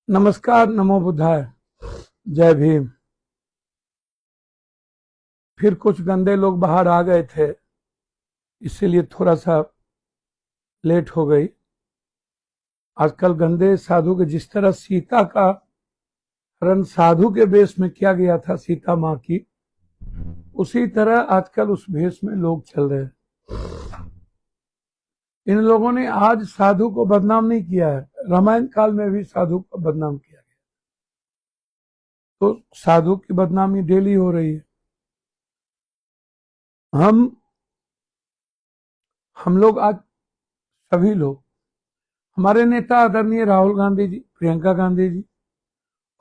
नमस्कार, नमो बुद्धाय, जय भीम। फिर कुछ गंदे लोग बाहर आ गए थे, इसीलिए थोड़ा सा लेट हो गई। आजकल गंदे साधु के जिस तरह सीता का हरण साधु के वेश में किया गया था सीता माँ की, उसी तरह आजकल उस भेष में लोग चल रहे हैं। इन लोगों ने आज साधु को बदनाम नहीं किया है, रामायण काल में भी साधु को बदनाम किया गया, तो साधु की बदनामी डेली हो रही है। हम लोग आज सभी लोग, हमारे नेता आदरणीय राहुल गांधी जी, प्रियंका गांधी जी,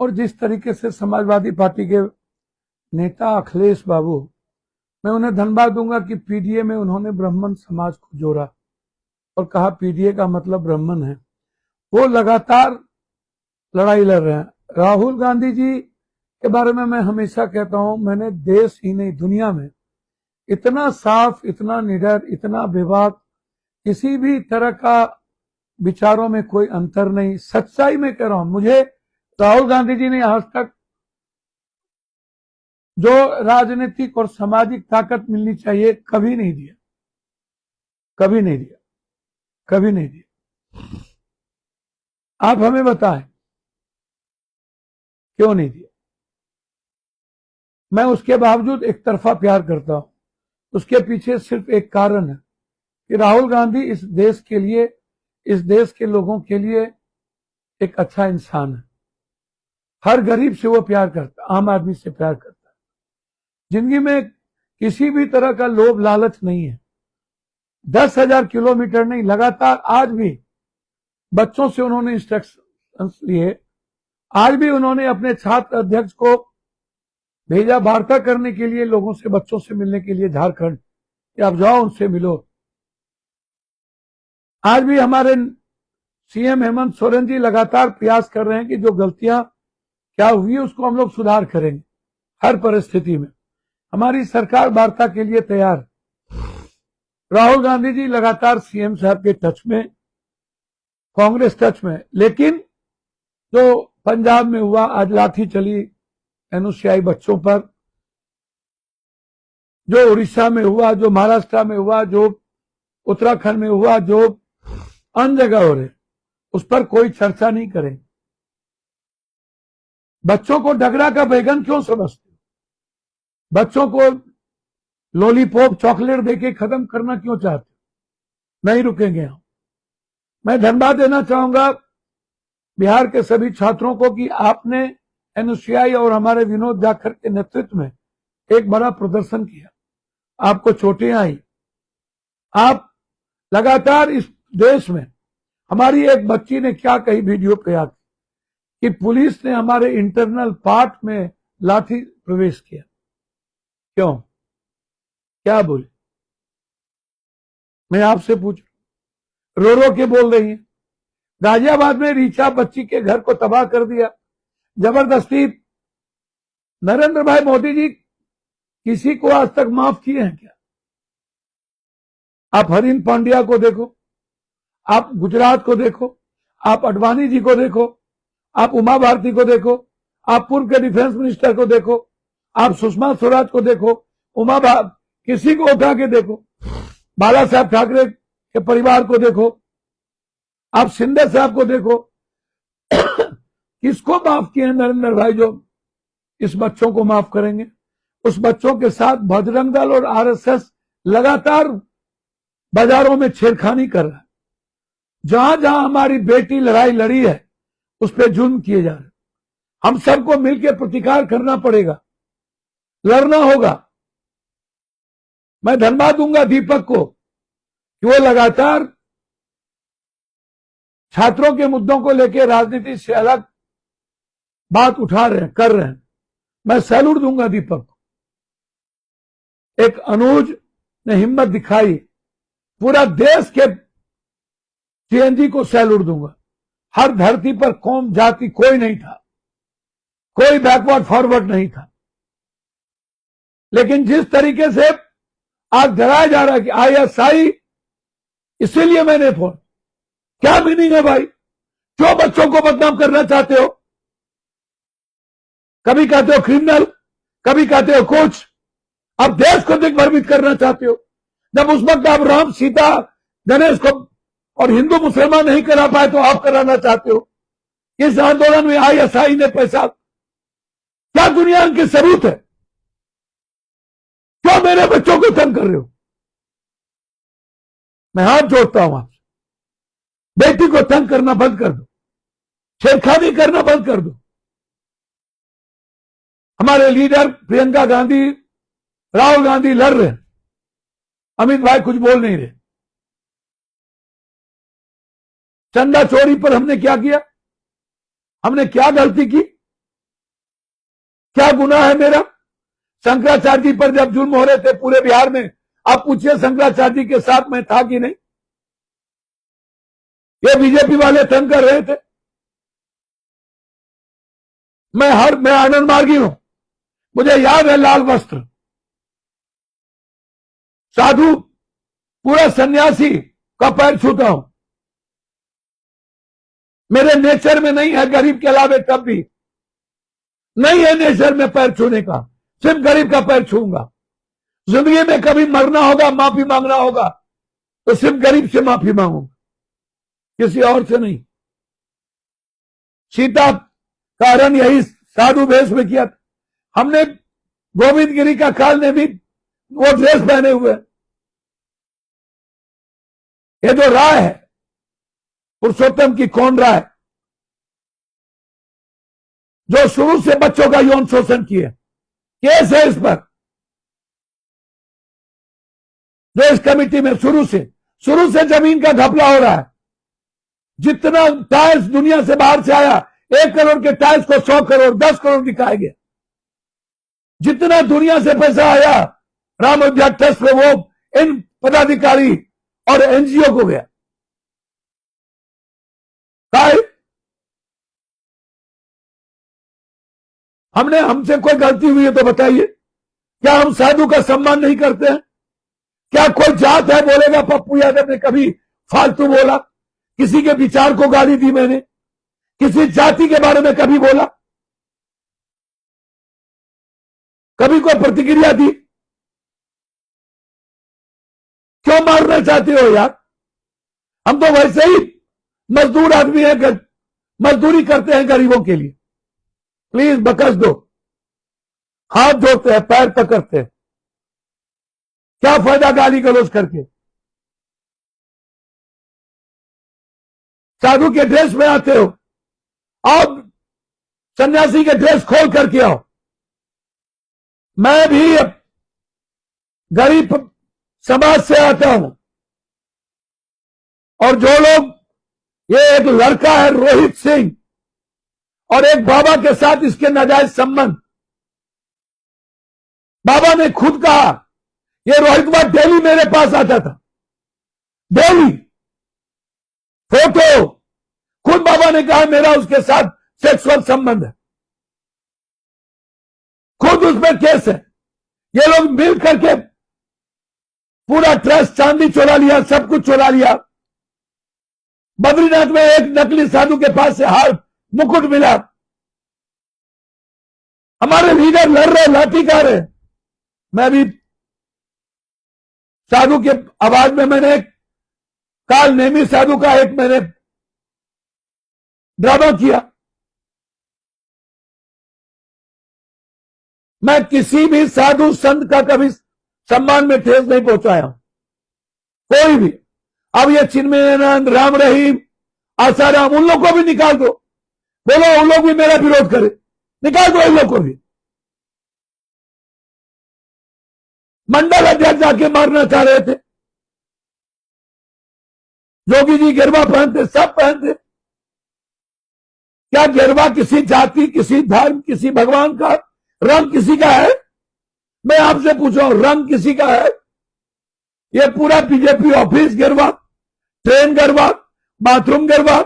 और जिस तरीके से समाजवादी पार्टी के नेता अखिलेश बाबू, मैं उन्हें धन्यवाद दूंगा कि पीडीए में उन्होंने ब्राह्मण समाज को जोड़ा और कहा पीडीए का मतलब ब्राह्मण है। वो लगातार लड़ाई लड़ रहे हैं। राहुल गांधी जी के बारे में मैं हमेशा कहता हूं, मैंने देश ही नहीं दुनिया में इतना साफ, इतना निडर, इतना विवाद, किसी भी तरह का विचारों में कोई अंतर नहीं, सच्चाई में कह रहा हूं। मुझे राहुल गांधी जी ने आज तक जो राजनीतिक और सामाजिक ताकत मिलनी चाहिए कभी नहीं दिया, कभी नहीं दिया, कभी नहीं दिया। आप हमें बताएं क्यों नहीं दिया। मैं उसके बावजूद एक तरफा प्यार करता हूं। उसके पीछे सिर्फ एक कारण है कि राहुल गांधी इस देश के लिए, इस देश के लोगों के लिए एक अच्छा इंसान है। हर गरीब से वो प्यार करता, आम आदमी से प्यार करता है। जिंदगी में किसी भी तरह का लोभ लालच नहीं है। 10,000 किलोमीटर नहीं, लगातार आज भी बच्चों से उन्होंने इंस्ट्रक्शंस लिए। आज भी उन्होंने अपने छात्र अध्यक्ष को भेजा वार्ता करने के लिए, लोगों से, बच्चों से मिलने के लिए झारखंड, कि आप जाओ उनसे मिलो। आज भी हमारे सीएम हेमंत सोरेन जी लगातार प्रयास कर रहे हैं कि जो गलतियां क्या हुई उसको हम लोग सुधार करेंगे। हर परिस्थिति में हमारी सरकार वार्ता के लिए तैयार। राहुल गांधी जी लगातार सीएम साहब के टच में, कांग्रेस टच में, लेकिन जो पंजाब में हुआ, आज लाठी चली एनयूसीआई बच्चों पर, जो उड़ीसा में हुआ, जो महाराष्ट्र में हुआ, जो उत्तराखंड में हुआ, जो अन्य जगह हो रहे, उस पर कोई चर्चा नहीं करेंगे। बच्चों को डगरा का बैगन क्यों समझते हो? बच्चों को लॉलीपॉप, चॉकलेट देके खत्म करना क्यों चाहते हो? नहीं रुकेंगे हम। मैं धन्यवाद देना चाहूंगा बिहार के सभी छात्रों को कि आपने एनयूसीआई और हमारे विनोद जाखड़ के नेतृत्व में एक बड़ा प्रदर्शन किया। आपको चोटें आई, आप लगातार इस देश में, हमारी एक बच्ची ने क्या कही वीडियो पे आके कि पुलिस ने हमारे इंटरनल पार्ट में लाठी प्रवेश किया। क्यों, क्या बोले? मैं आपसे पूछ, रो रो के बोल रही है। गाजियाबाद में रीचा बच्ची के घर को तबाह कर दिया जबरदस्ती। नरेंद्र भाई मोदी जी किसी को आज तक माफ किए हैं क्या? आप हरीन पांड्या को देखो, आप गुजरात को देखो, आप अडवाणी जी को देखो, आप उमा भारती को देखो, आप पूर्व के डिफेंस मिनिस्टर को देखो, आप सुषमा स्वराज को देखो, किसी को उठा के देखो, बाला साहब ठाकरे के परिवार को देखो, आप शिंदे साहब को देखो। किसको माफ किए हैं नरेंद्र भाई जो इस बच्चों को माफ करेंगे? उस बच्चों के साथ बजरंग दल और आरएसएस लगातार बाजारों में छेड़खानी कर रहा है। जहां जहां हमारी बेटी लड़ाई लड़ी है उस पर जुल्म किए जा रहे। हम सबको मिलकर प्रतिकार करना पड़ेगा, लड़ना होगा। मैं धन्यवाद दूंगा दीपक को कि वो लगातार छात्रों के मुद्दों को लेकर राजनीति से अलग बात उठा रहे हैं, कर रहे हैं। मैं सैल्यूट दूंगा दीपक को। एक अनुज ने हिम्मत दिखाई, पूरा देश के सीएनजी को सैल्यूट दूंगा। हर धरती पर कौम जाति कोई नहीं था, कोई बैकवर्ड फॉरवर्ड नहीं था, लेकिन जिस तरीके से आज डराया जा रहा है कि आईएसआई, इसीलिए मैंने फोन, क्या मीनिंग है भाई? क्यों बच्चों को बदनाम करना चाहते हो? कभी कहते हो क्रिमिनल, कभी कहते हो कुछ। अब देश को दिग्भ्रमित करना चाहते हो। जब उस वक्त आप राम सीता गणेश को और हिंदू मुसलमान नहीं करा पाए तो आप कराना चाहते हो। इस आंदोलन में आईएसआई ने पैसा, क्या दुनिया की सबूत है? क्यों मेरे बच्चों को तंग कर रहे हो? मैं हाथ जोड़ता हूं आपसे, बेटी को तंग करना बंद कर दो, छेड़खानी करना बंद कर दो। हमारे लीडर प्रियंका गांधी, राहुल गांधी लड़ रहे हैं, अमित भाई कुछ बोल नहीं रहे। चंदा चोरी पर हमने क्या किया? हमने क्या गलती की? क्या गुनाह है मेरा? शंकराचार्य जी पर जब जुल्म हो रहे थे पूरे बिहार में, आप पूछिए शंकराचार्य जी के साथ मैं था कि नहीं? ये बीजेपी वाले तंग कर रहे थे। मैं आनंद मार्गी हूं, मुझे याद है लाल वस्त्र, साधु, पूरा सन्यासी का पैर छूता हूं। मेरे नेचर में नहीं है गरीब के अलावे, तब भी नहीं है नेचर में पैर छूने का, सिर्फ गरीब का पैर छूंगा। जिंदगी में कभी मरना होगा, माफी मांगना होगा, तो सिर्फ गरीब से माफी मांगूंगा, किसी और से नहीं। सीता का हरण यही साधु वेश में किया था हमने। गोविंद गिरी का काल ने भी वो ड्रेस पहने हुए। ये जो राय है पुरुषोत्तम की, कौन राय, जो शुरू से बच्चों का यौन शोषण किए, केस है इस पर, जो इस कमेटी में शुरू से जमीन का घपला हो रहा है। जितना टाइल्स दुनिया से बाहर से आया, 1 करोड़ के टाइल्स को 100 करोड़ 10 करोड़ दिखाया गया। जितना दुनिया से पैसा आया राम अयोध्या ट्रस्ट पे, वो इन पदाधिकारी और एनजीओ को गया। हमसे कोई गलती हुई है तो बताइए। क्या हम साधु का सम्मान नहीं करते हैं? क्या कोई जात है बोलेगा पप्पू यादव ने कभी फालतू बोला? किसी के विचार को गाली दी मैंने? किसी जाति के बारे में कभी बोला? कभी कोई प्रतिक्रिया दी? क्यों मारना चाहते हो यार? हम तो वैसे ही मजदूर आदमी है, मजदूरी करते हैं गरीबों के लिए। प्लीज बकस दो, हाथ जोड़ते हैं, पैर पकड़ते हैं, क्या फायदा गाली गलौज करके? साधु के ड्रेस में आते हो, आप सन्यासी के ड्रेस खोल करके आओ। मैं भी गरीब समाज से आता हूं, और जो लोग, ये एक लड़का है रोहित सिंह, और एक बाबा के साथ इसके नाजायज संबंध। बाबा ने खुद कहा, ये रोहित बाबा डेली मेरे पास आता था, डेली फोटो, खुद बाबा ने कहा मेरा उसके साथ सेक्सुअल संबंध है, खुद उसमें केस है। ये लोग मिल करके पूरा ट्रस्ट, चांदी चुरा लिया, सब कुछ चुरा लिया। बद्रीनाथ में एक नकली साधु के पास से हार मुकुट मिला। हमारे लीडर लड़ रहे, लाठीकार है। मैं भी साधु के आवाज में मैंने एक काल नेमी साधु का एक मैंने ड्रामा किया। मैं किसी भी साधु संत का कभी सम्मान में ठेस नहीं पहुंचाया, कोई भी। अब ये चिन्मयानंद, राम रहीम, आसाराम, उन लोग को भी निकाल दो, बोलो उन लोग भी मेरा विरोध करे, निकाल दो इन लोग को भी। मंडल अध्यक्ष जाके मारना चाह रहे थे, योगी जी गिरवा पहनते, सब पहनते। क्या गिरवा किसी जाति, किसी धर्म, किसी भगवान का, रंग किसी का है? मैं आपसे पूछ रहा हूं, रंग किसी का है? ये पूरा बीजेपी ऑफिस गिरवा, ट्रेन गिरवा, बाथरूम गिरवा,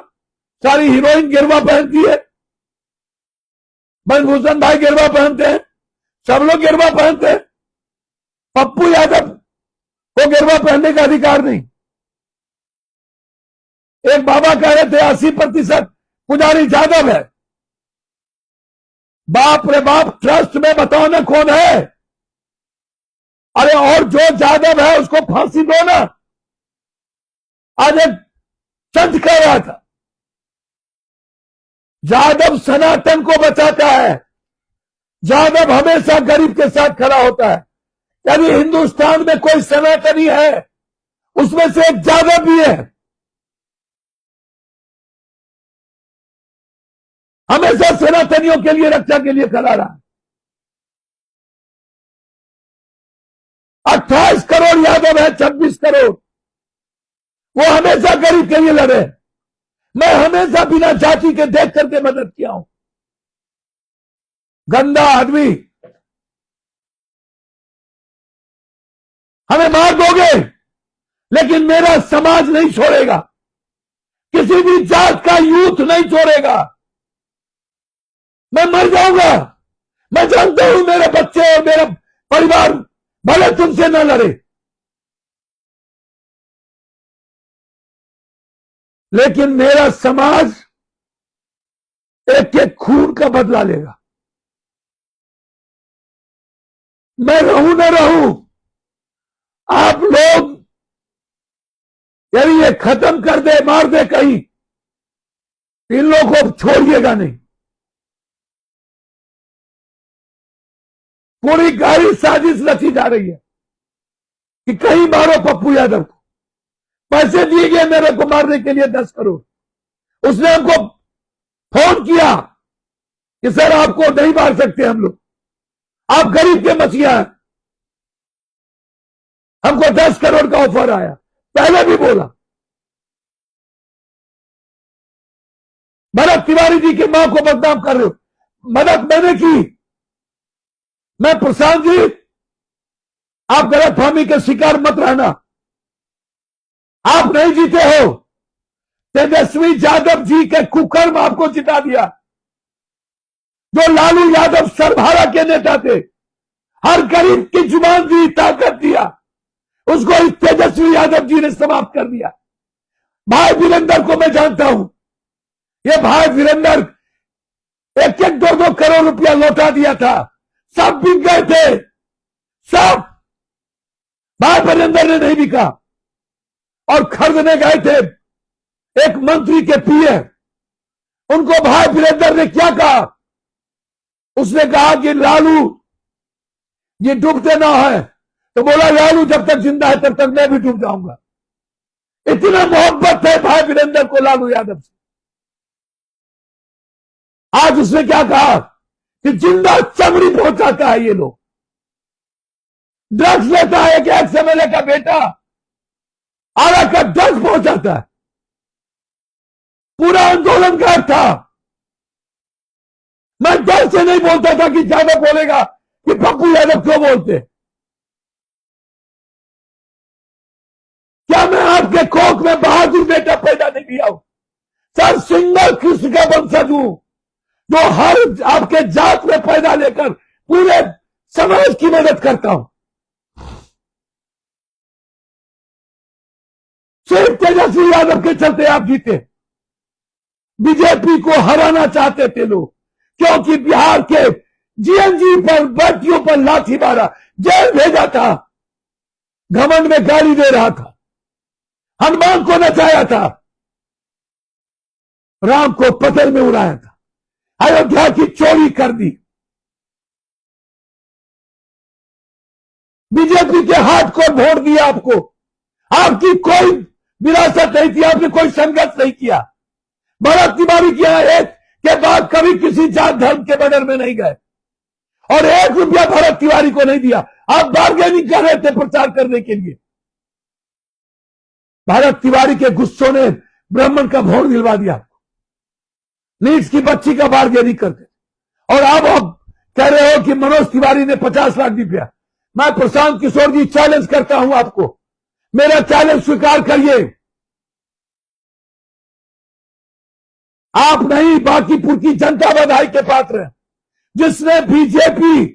सारी हीरोइन गिरवा पहनती है, ब्रजभूषण भाई गिरवा पहनते हैं, सब लोग गिरवा पहनते हैं। पप्पू यादव को गिरवा पहनने का अधिकार नहीं। एक बाबा कह रहे थे 80% पुजारी यादव है। बाप रे बाप, ट्रस्ट में बताओ ना कौन है? अरे और जो जादव है उसको फांसी दो ना। आज एक संत कह रहा था, जादव सनातन को बचाता है, जादव हमेशा गरीब के साथ खड़ा होता है। यदि हिंदुस्तान में कोई सनातनी है, उसमें से एक जादव भी है। हमेशा सनातनियों के लिए, रक्षा के लिए खड़ा रहा। 28 करोड़ यादव है, 26 करोड़, वो हमेशा गरीब के लिए लड़े। मैं हमेशा बिना जाति के देख करके मदद किया हूं। गंदा आदमी, हमें मार दोगे लेकिन मेरा समाज नहीं छोड़ेगा, किसी भी जात का यूथ नहीं छोड़ेगा। मैं मर जाऊंगा, मैं जानता हूं मेरे बच्चे और मेरा परिवार भले तुमसे न लड़े, लेकिन मेरा समाज एक एक खून का बदला लेगा। मैं रहूं न रहूं, आप लोग यदि ये खत्म कर दे, मार दे कहीं, इन लोगों को छोड़िएगा नहीं। पूरी गाड़ी साजिश रची जा रही है कि कहीं मारो पप्पू यादव को। पैसे दिए गए मेरे को मारने के लिए 10 करोड़। उसने हमको फोन किया कि सर आपको नहीं मार सकते हम लोग, आप गरीब के मसीहा हैं। हमको 10 करोड़ का ऑफर आया, पहले भी बोला। भरत तिवारी जी की मां को बदनाम कर रहे हो, मदद मैंने की। मैं प्रशांत जी, आप गलतफहमी के शिकार मत रहना। आप नहीं जीते हो, तेजस्वी यादव जी के कुकर्म आपको जिता दिया। जो लालू यादव सरभारा के नेता थे, हर गरीब की जुबान दी, ताकत दिया, उसको इस तेजस्वी यादव जी ने समाप्त कर दिया। भाई वीरेंद्र को मैं जानता हूं, ये भाई वीरेंद्र 1-1, 2-2 करोड़ रुपया लौटा दिया था, सब बिक गए थे, सब। भाई वीरेंद्र ने नहीं बिका और खरीदने गए थे एक मंत्री के पीए। उनको भाई वीरेंद्र ने क्या कहा? उसने कहा कि लालू ये डूबते ना है, तो बोला लालू जब तक जिंदा है तब तक मैं भी डूब जाऊंगा। इतना मोहब्बत है भाई वीरेंद्र को लालू यादव से। आज उसने क्या कहा कि जिंदा चमड़ी पहुंचाता है ये लोग, ड्रग्स लेता है। एक एमएलए का बेटा आरा का ड्रग्स पहुंचाता है। पूरा आंदोलन का था। मैं डर से नहीं बोलता था कि ज्यादा बोलेगा कि पप्पू यादव क्यों बोलते। क्या मैं आपके कोख में बहादुर बेटा पैदा नहीं किया हूं? सर, सिंगल कृष्ण का वंशज हूं, जो हर आपके जात में पैदा लेकर पूरे समाज की मदद करता हूं। सिर्फ तेजस्वी यादव के चलते आप जीते। बीजेपी को हराना चाहते थे लोग, क्योंकि बिहार के जीएनजी पर, बेटियों पर लाठी मारा, जेल भेजा था, घमंड में गाली दे रहा था, हनुमान को नचाया था, राम को पतल में उड़ाया था, अयोध्या की चोरी कर दी। बीजेपी के हाथ को वोट दिया आपको। आपकी कोई विरासत नहीं थी, आपने कोई संघर्ष नहीं किया। भरत तिवारी के यहां एक के बाद कभी किसी जात धर्म के बदल में नहीं गए और 1 रुपया भरत तिवारी को नहीं दिया। आप बार्गेनिंग कर रहे थे प्रचार करने के लिए। भरत तिवारी के गुस्सों ने ब्राह्मण का वोट दिलवा दिया आपको। नीट्स की बच्ची का बार्गेनिंग करते और आप कह रहे हो कि मनोज तिवारी ने 50 लाख दिया। मैं प्रशांत किशोर जी चैलेंज करता हूं आपको, मेरा चैलेंज स्वीकार करिए। आप नहीं, बांकीपुर की जनता बधाई के पात्र है, जिसने बीजेपी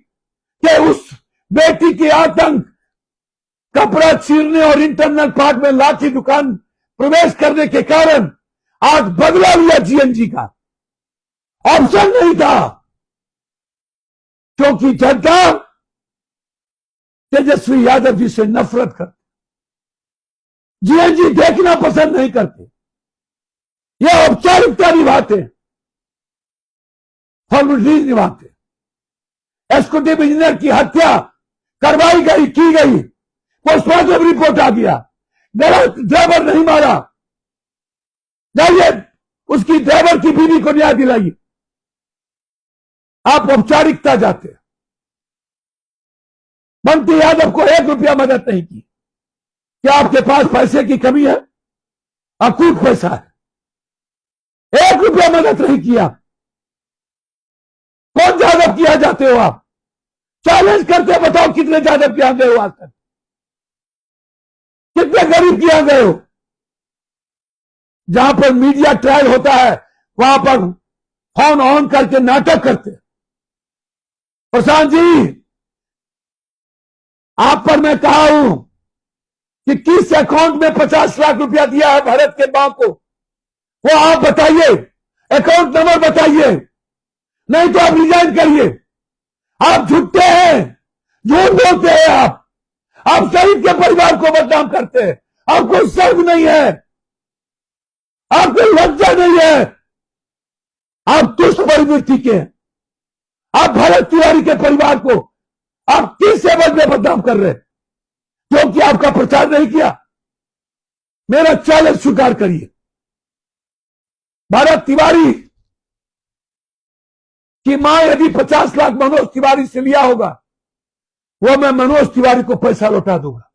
के उस बेटी के आतंक, कपड़ा चीरने और इंटरनल पार्क में लाठी दुकान प्रवेश करने के कारण आज बदला लिया जीएनजी का। ऑप्शन नहीं था। क्योंकि जनता तेजस्वी यादव जी से नफरत करती, जीएनजी देखना पसंद नहीं करते। ये औपचारिकता निभाते, फॉर्मेलिटीज निभाते। एग्जीक्यूटिव इंजीनियर की हत्या करवाई गई, की गई, पोस्टमार्टम रिपोर्ट आ गया, गलत ड्राइवर नहीं मारा, जाइए उसकी ड्राइवर की बीवी को न्याय दिलाइए। आप औपचारिकता जाते। बंटी यादव को 1 रुपया मदद नहीं की। क्या आपके पास पैसे की कमी है? अकूत पैसा है, 1 रुपया मदद नहीं किया। कौन जादव किया जाते हो आप? चैलेंज करते बताओ कितने जादव किया गए हो आज तक? कितने गरीब किया गए हो? जहां पर मीडिया ट्रायल होता है वहां पर फोन ऑन करके नाटक करते। प्रशांत जी, आप पर मैं कहा हूं कि किस अकाउंट में 50 लाख रुपया दिया है भारत के बैंक को, वो आप बताइए, अकाउंट नंबर बताइए, नहीं तो आप रिजाइन करिए। आप झूठे हैं, झूठ बोलते हैं आप शहीद के परिवार को बदनाम करते हैं। आपको शर्म नहीं है, आपको लज्जा नहीं है। आप दुष्ट प्रवृत्ति के, आप भरत तिवारी के परिवार को आप किस एवज में बदनाम कर रहे हैं? क्योंकि आपका प्रचार नहीं किया। मेरा चैलेंज स्वीकार करिए। भरत तिवारी की मां यदि 50 लाख मनोज तिवारी से लिया होगा, वो मैं मनोज तिवारी को पैसा लौटा दूंगा।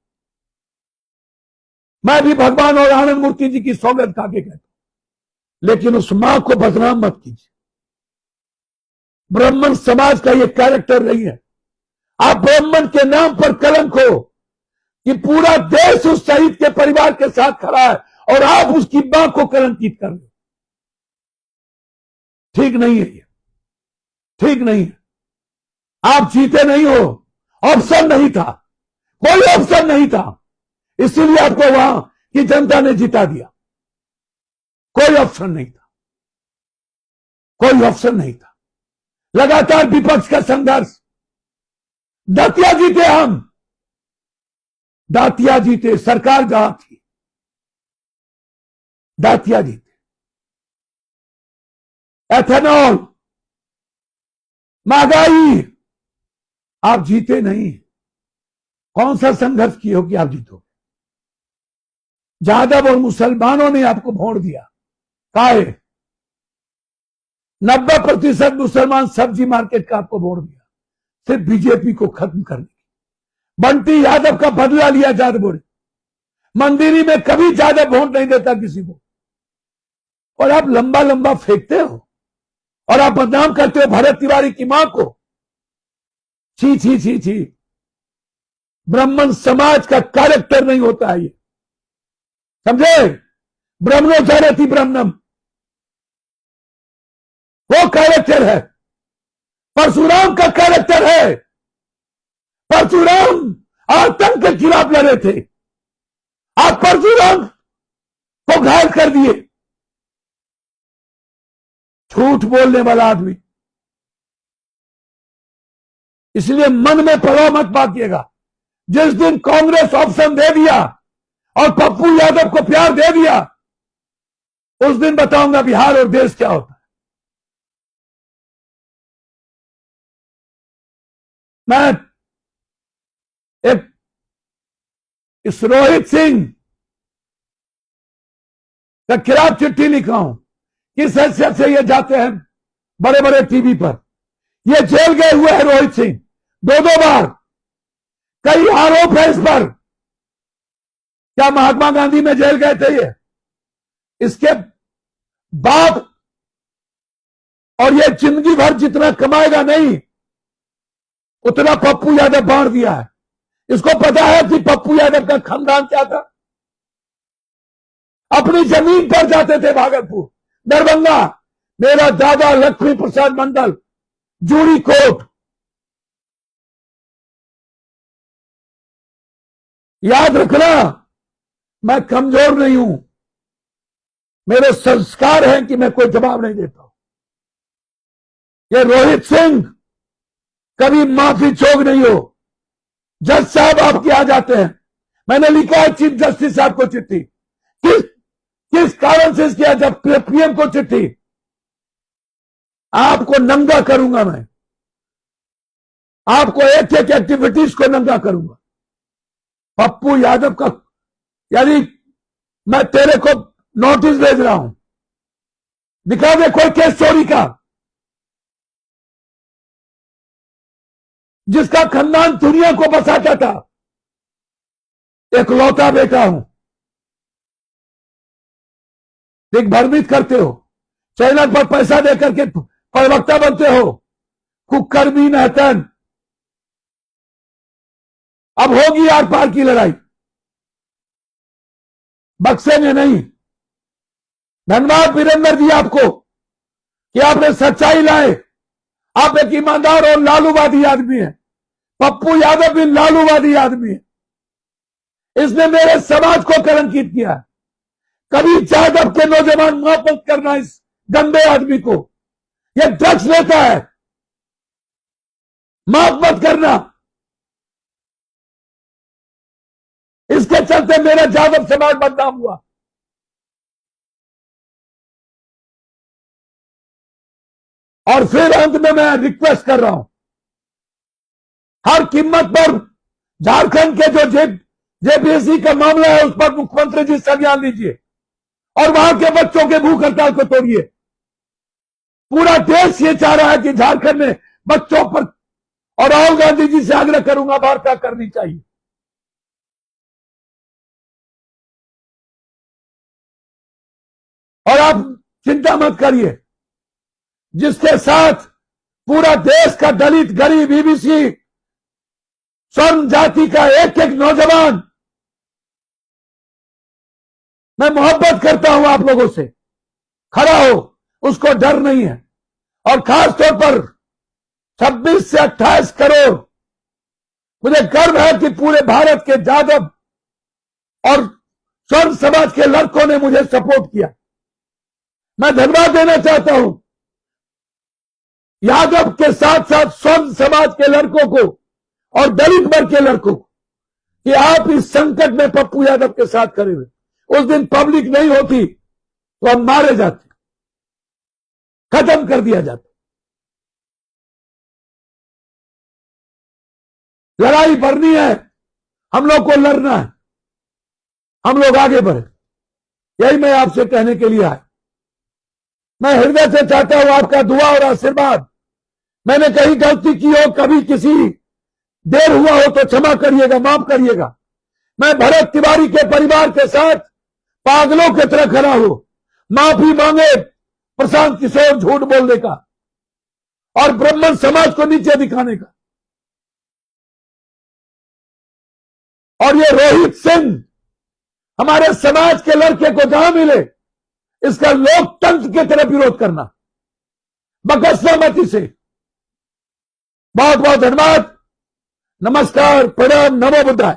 मैं भी भगवान और आनंद मूर्ति जी की सौगंध खा के कहता हूं, लेकिन उस मां को बदनाम मत कीजिए। ब्राह्मण समाज का ये कैरेक्टर नहीं है। आप ब्राह्मण के नाम पर कलंक हो कि पूरा देश उस शहीद के परिवार के साथ खड़ा है और आप उसकी मां को कलंकित कर रहे हो। ठीक नहीं है ये, ठीक नहीं है। आप जीते नहीं हो, ऑप्शन नहीं था, कोई ऑप्शन नहीं था, इसीलिए आपको वहां की जनता ने जिता दिया। कोई ऑप्शन नहीं था, कोई ऑप्शन नहीं था। लगातार विपक्ष का संघर्ष, दातिया जीते, हम दातिया जीते, सरकार जहां थी दातिया जीते। एथेनॉल, महंगाई, आप जीते नहीं। कौन सा संघर्ष किए हो कि आप जीतोगे? यादव और मुसलमानों ने आपको वोट दिया, काहे 90% मुसलमान सब्जी मार्केट का आपको वोट दिया, सिर्फ बीजेपी को खत्म करने। बंटी यादव का बदला लिया यादव ने। मंदिरी में कभी यादव वोट नहीं देता किसी को, और आप लंबा लंबा फेंकते हो और आप बदनाम करते हो भरत तिवारी की मां को। छी छी छी छी, ब्राह्मण समाज का कैरेक्टर नहीं होता है ये, समझे? ब्राह्मणों जायती ब्राह्मणम, वो कैरेक्टर है। परशुराम का कैरेक्टर है। परशुराम आतंक के खिलाफ लड़े थे, आप परशुराम को घायल कर दिए। झूठ बोलने वाला आदमी, इसलिए मन में प्रभाव मत पाइएगा। जिस दिन कांग्रेस ऑप्शन दे दिया और पप्पू यादव को प्यार दे दिया, उस दिन बताऊंगा बिहार और देश क्या होता है। मैं इस रोहित सिंह का खिलाफ चिट्ठी लिखा हूं। किस हैसियत से ये जाते हैं बड़े बड़े टीवी पर? ये जेल गए हुए हैं रोहित सिंह 2-2 बार, कई आरोप है इस पर। क्या महात्मा गांधी में जेल गए थे ये? इसके बाप, और ये जिंदगी भर जितना कमाएगा नहीं उतना पप्पू यादव बांट दिया है। इसको पता है कि पप्पू यादव का खानदान क्या था। अपनी जमीन पर जाते थे भागलपुर, दरभंगा। मेरा दादा लक्ष्मी प्रसाद मंडल, जूड़ी कोट। याद रखना, मैं कमजोर नहीं हूं, मेरे संस्कार हैं कि मैं कोई जवाब नहीं देता हूं। ये रोहित सिंह कभी माफी चोक नहीं हो। जज साहब आपके आ जाते हैं, मैंने लिखा है चीफ जस्टिस साहब को चिट्ठी, किस कारण से किया, जब पीएम को चिट्ठी, आपको नंगा करूंगा मैं, आपको एक एक एक्टिविटीज को नंगा करूंगा। पप्पू यादव का, यानी मैं तेरे को नोटिस भेज रहा हूं, दिखा दे कोई केस चोरी का जिसका खानदान दुनिया को बसाता था। एकलौता बेटा हूं, दिग्भ्रमित करते हो, चैनल पर पैसा देकर के प्रवक्ता बनते हो, कुकर्मी नहतन। अब होगी आर पार की लड़ाई, बक्सेंगे नहीं। धन्यवाद वीरेंद्र जी आपको कि आपने सच्चाई लाए। आप एक ईमानदार और लालूवादी आदमी हैं। पप्पू यादव भी लालूवादी आदमी है। इसने मेरे समाज को कलंकित किया। कभी यादव के नौजवान माफ मत करना इस गंदे आदमी को, यह ड्रग्स लेता है, माफ मत करना। इसके चलते मेरा यादव समाज बदनाम हुआ। और फिर अंत में मैं रिक्वेस्ट कर रहा हूं, हर कीमत पर झारखंड के जो जेपीएससी का मामला है उस पर मुख्यमंत्री जी संज्ञान लीजिए और वहां के बच्चों के भूख हड़ताल को तोड़िए। पूरा देश ये चाह रहा है कि झारखंड में बच्चों पर, और राहुल गांधी जी से आग्रह करूंगा, वार्ता करनी चाहिए। और आप चिंता मत करिए, जिसके साथ पूरा देश का दलित, गरीब, ईबीसी, स्वर्ण जाति का एक एक नौजवान, मैं मोहब्बत करता हूं आप लोगों से, खड़ा हो, उसको डर नहीं है। और खास तौर पर 26 से 28 करोड़, मुझे गर्व है कि पूरे भारत के यादव और स्वर्ण समाज के लड़कों ने मुझे सपोर्ट किया। मैं धन्यवाद देना चाहता हूं यादव के साथ साथ स्वर्ण समाज के लड़कों को और दलित वर्ग के लड़कों को कि आप इस संकट में पप्पू यादव के साथ खड़े हुए। उस दिन पब्लिक नहीं होती तो हम मारे जाते, खत्म कर दिया जाता। लड़ाई बढ़नी है, हम लोग को लड़ना है, हम लोग आगे बढ़े, यही मैं आपसे कहने के लिए आया। मैं हृदय से चाहता हूं आपका दुआ और आशीर्वाद। मैंने कहीं गलती की हो, कभी किसी देर हुआ हो तो क्षमा करिएगा, माफ करिएगा। मैं भरत तिवारी के परिवार के साथ पागलों की तरह खड़ा हूं। माफी मांगे प्रशांत किशोर झूठ बोलने का और ब्राह्मण समाज को नीचे दिखाने का। और ये रोहित सिंह हमारे समाज के लड़के को जहां मिले इसका लोकतंत्र की तरफ विरोध करना, बकसनामती से। बहुत बहुत धन्यवाद। नमस्कार, प्रणाम, नमो बुद्धाय।